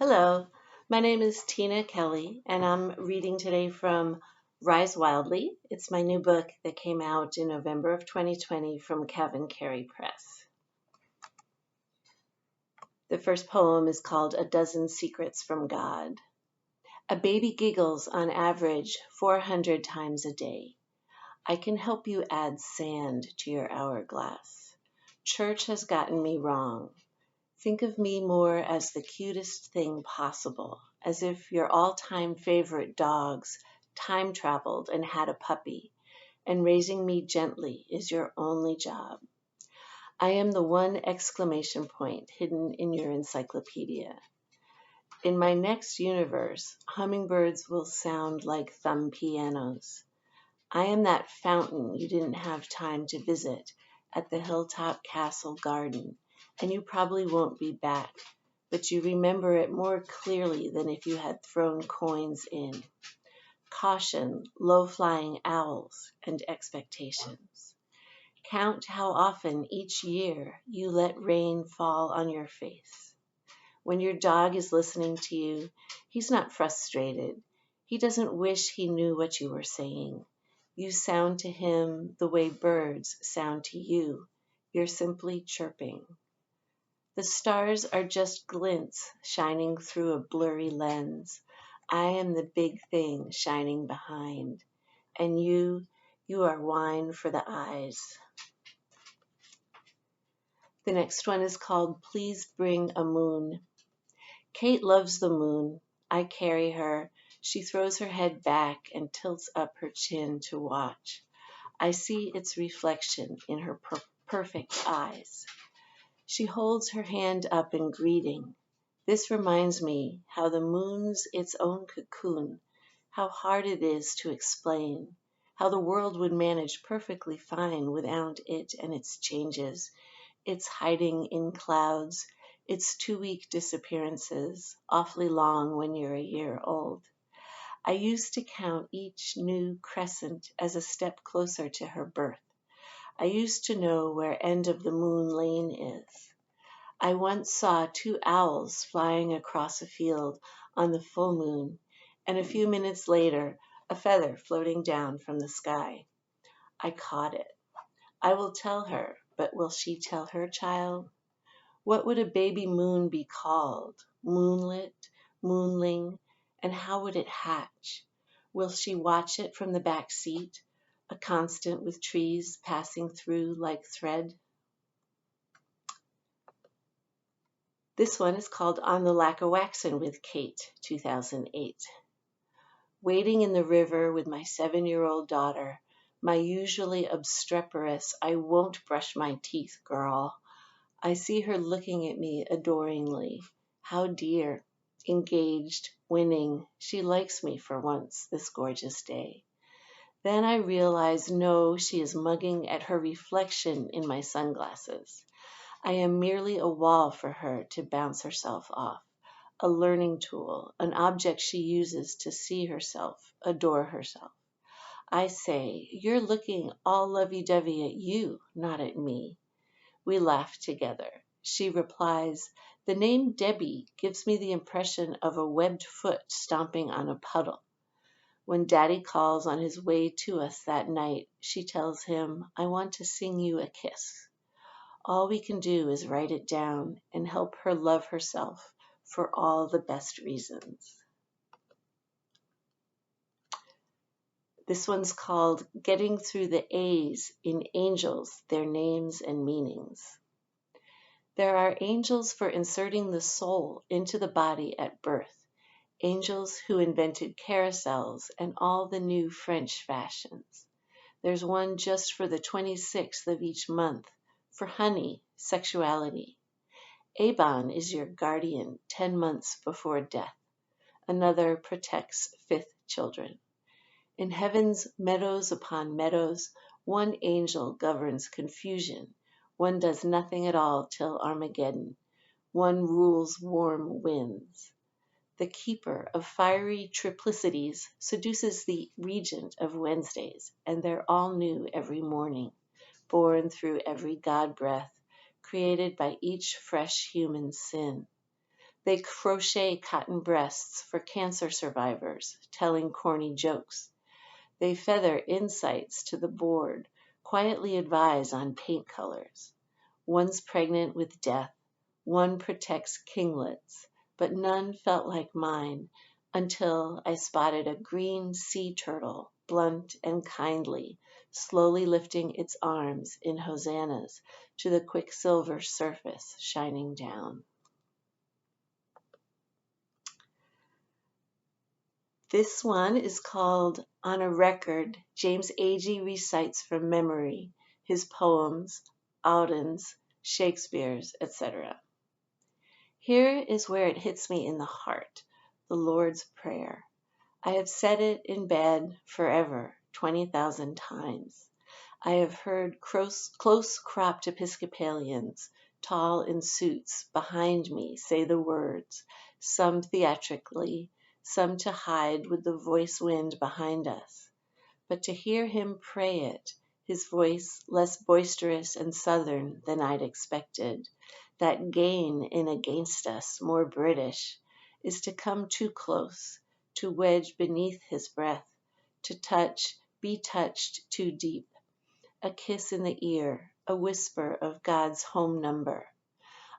Hello, my name is Tina Kelley, and I'm reading today from Rise Wildly. It's my new book that came out in November of 2020 from Kevin Carey Press. The first poem is called A Dozen Secrets from God. A baby giggles on average 400 times a day. I can help you add sand to your hourglass. Church has gotten me wrong. Think of me more as the cutest thing possible, as if your all-time favorite dogs time traveled and had a puppy, and raising me gently is your only job. I am the one exclamation point hidden in your encyclopedia. In my next universe, hummingbirds will sound like thumb pianos. I am that fountain you didn't have time to visit at the Hilltop Castle Garden, and you probably won't be back, but you remember it more clearly than if you had thrown coins in. Caution, low-flying owls, and expectations. Count how often each year you let rain fall on your face. When your dog is listening to you, he's not frustrated. He doesn't wish he knew what you were saying. You sound to him the way birds sound to you. You're simply chirping. The stars are just glints shining through a blurry lens. I am the big thing shining behind. And you are wine for the eyes. The next one is called Please Bring a Moon. Kate loves the moon. I carry her. She throws her head back and tilts up her chin to watch. I see its reflection in her perfect eyes. She holds her hand up in greeting. This reminds me how the moon's its own cocoon, how hard it is to explain, how the world would manage perfectly fine without it and its changes, its hiding in clouds, its 2-week disappearances, awfully long when you're a year old. I used to count each new crescent as a step closer to her birth. I used to know where end of the moon lane is. I once saw 2 owls flying across a field on the full moon, and a few minutes later, a feather floating down from the sky. I caught it. I will tell her, but will she tell her child? What would a baby moon be called? Moonlit, moonling, and how would it hatch? Will she watch it from the back seat, a constant with trees passing through like thread? This one is called On the Lacquerwaxin' with Kate, 2008. Wading in the river with my 7-year-old daughter, my usually obstreperous, I won't brush my teeth girl. I see her looking at me adoringly. How dear, engaged, winning. She likes me for once this gorgeous day. Then I realize, no, she is mugging at her reflection in my sunglasses. I am merely a wall for her to bounce herself off, a learning tool, an object she uses to see herself, adore herself. I say, you're looking all lovey-dovey at you, not at me. We laugh together. She replies, the name Debbie gives me the impression of a webbed foot stomping on a puddle. When Daddy calls on his way to us that night, she tells him, I want to sing you a kiss. All we can do is write it down and help her love herself for all the best reasons. This one's called Getting Through the A's in Angels, Their Names and Meanings. There are angels for inserting the soul into the body at birth, angels who invented carousels and all the new French fashions. There's one just for the 26th of each month, for honey, sexuality. Avon is your guardian 10 months before death. Another protects 5th children. In heaven's meadows upon meadows, one angel governs confusion. One does nothing at all till Armageddon. One rules warm winds. The keeper of fiery triplicities seduces the regent of Wednesdays, and they're all new every morning, born through every God breath, created by each fresh human sin. They crochet cotton breasts for cancer survivors, telling corny jokes. They feather insights to the board, quietly advise on paint colors. One's pregnant with death, one protects kinglets, but none felt like mine until I spotted a green sea turtle, blunt and kindly, slowly lifting its arms in hosannas to the quicksilver surface shining down. This one is called On a Record. James Agee recites from memory his poems, Auden's, Shakespeare's, etc. Here is where it hits me in the heart, the Lord's Prayer. I have said it in bed forever, 20,000 times. I have heard close-cropped Episcopalians, tall in suits, behind me say the words, some theatrically, some to hide with the voice wind behind us. But to hear him pray it, his voice less boisterous and southern than I'd expected, that gain in against us, more British, is to come too close, to wedge beneath his breath, to touch, be touched too deep. A kiss in the ear, a whisper of God's home number.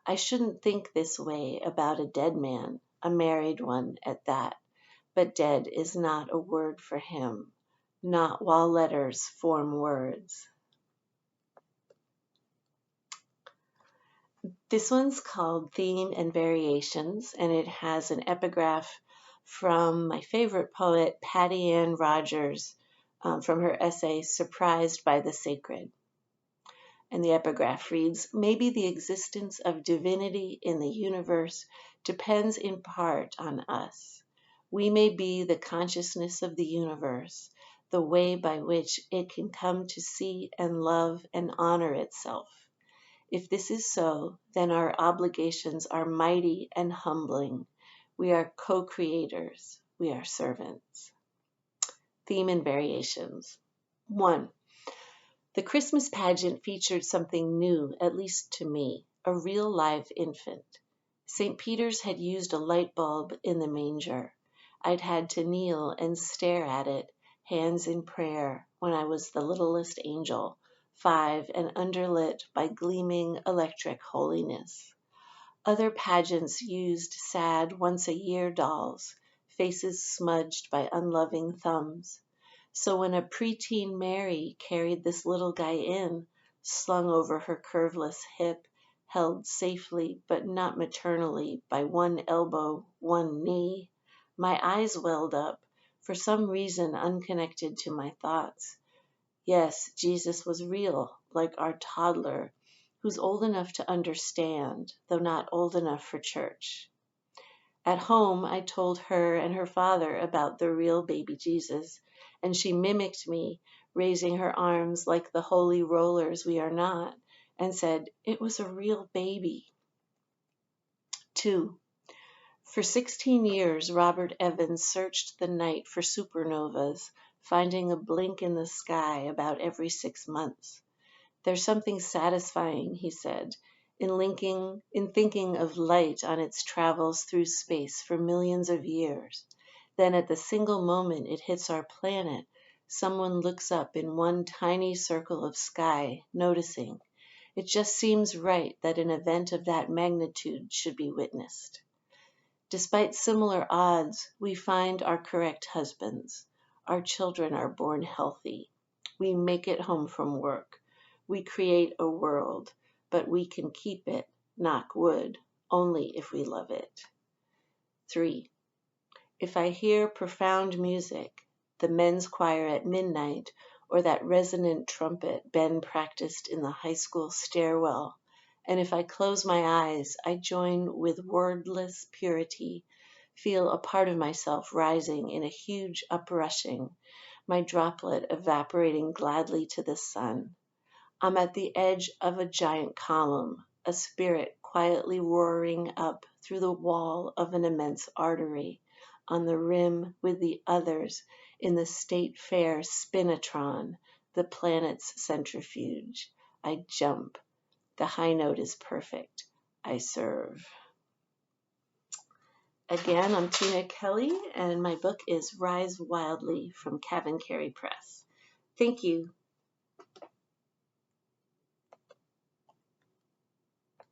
I shouldn't think this way about a dead man, a married one at that, but dead is not a word for him, not while letters form words. This one's called Theme and Variations, and it has an epigraph from my favorite poet, Patty Ann Rogers, from her essay, Surprised by the Sacred. And the epigraph reads, maybe the existence of divinity in the universe depends in part on us. We may be the consciousness of the universe, the way by which it can come to see and love and honor itself. If this is so, then our obligations are mighty and humbling. We are co-creators. We are servants. Theme and variations. 1. The Christmas pageant featured something new, at least to me, a real live infant. St. Peter's had used a light bulb in the manger. I'd had to kneel and stare at it, hands in prayer, when I was the littlest angel, 5 and underlit by gleaming electric holiness. Other pageants used sad once-a-year dolls, faces smudged by unloving thumbs. So when a preteen Mary carried this little guy in, slung over her curveless hip, held safely but not maternally by one elbow, one knee, my eyes welled up, for some reason unconnected to my thoughts. Yes, Jesus was real, like our toddler, who's old enough to understand, though not old enough for church. At home, I told her and her father about the real baby Jesus, and she mimicked me, raising her arms like the holy rollers we are not, and said, it was a real baby. 2. For 16 years, Robert Evans searched the night for supernovas, finding a blink in the sky about every 6 months. There's something satisfying, he said, in thinking of light on its travels through space for millions of years. Then at the single moment it hits our planet, someone looks up in one tiny circle of sky, noticing. It just seems right that an event of that magnitude should be witnessed. Despite similar odds, we find our correct husbands. Our children are born healthy. We make it home from work. We create a world, but we can keep it, knock wood, only if we love it. 3. If I hear profound music, the men's choir at midnight, or that resonant trumpet Ben practiced in the high school stairwell, and if I close my eyes, I join with wordless purity, feel a part of myself rising in a huge uprushing, my droplet evaporating gladly to the sun. I'm at the edge of a giant column, a spirit quietly roaring up through the wall of an immense artery, on the rim with the others in the state fair Spinotron, the planet's centrifuge. I jump. The high note is perfect. I serve. Again, I'm Tina Kelley, and my book is Rise Wildly from Carey Press. Thank you.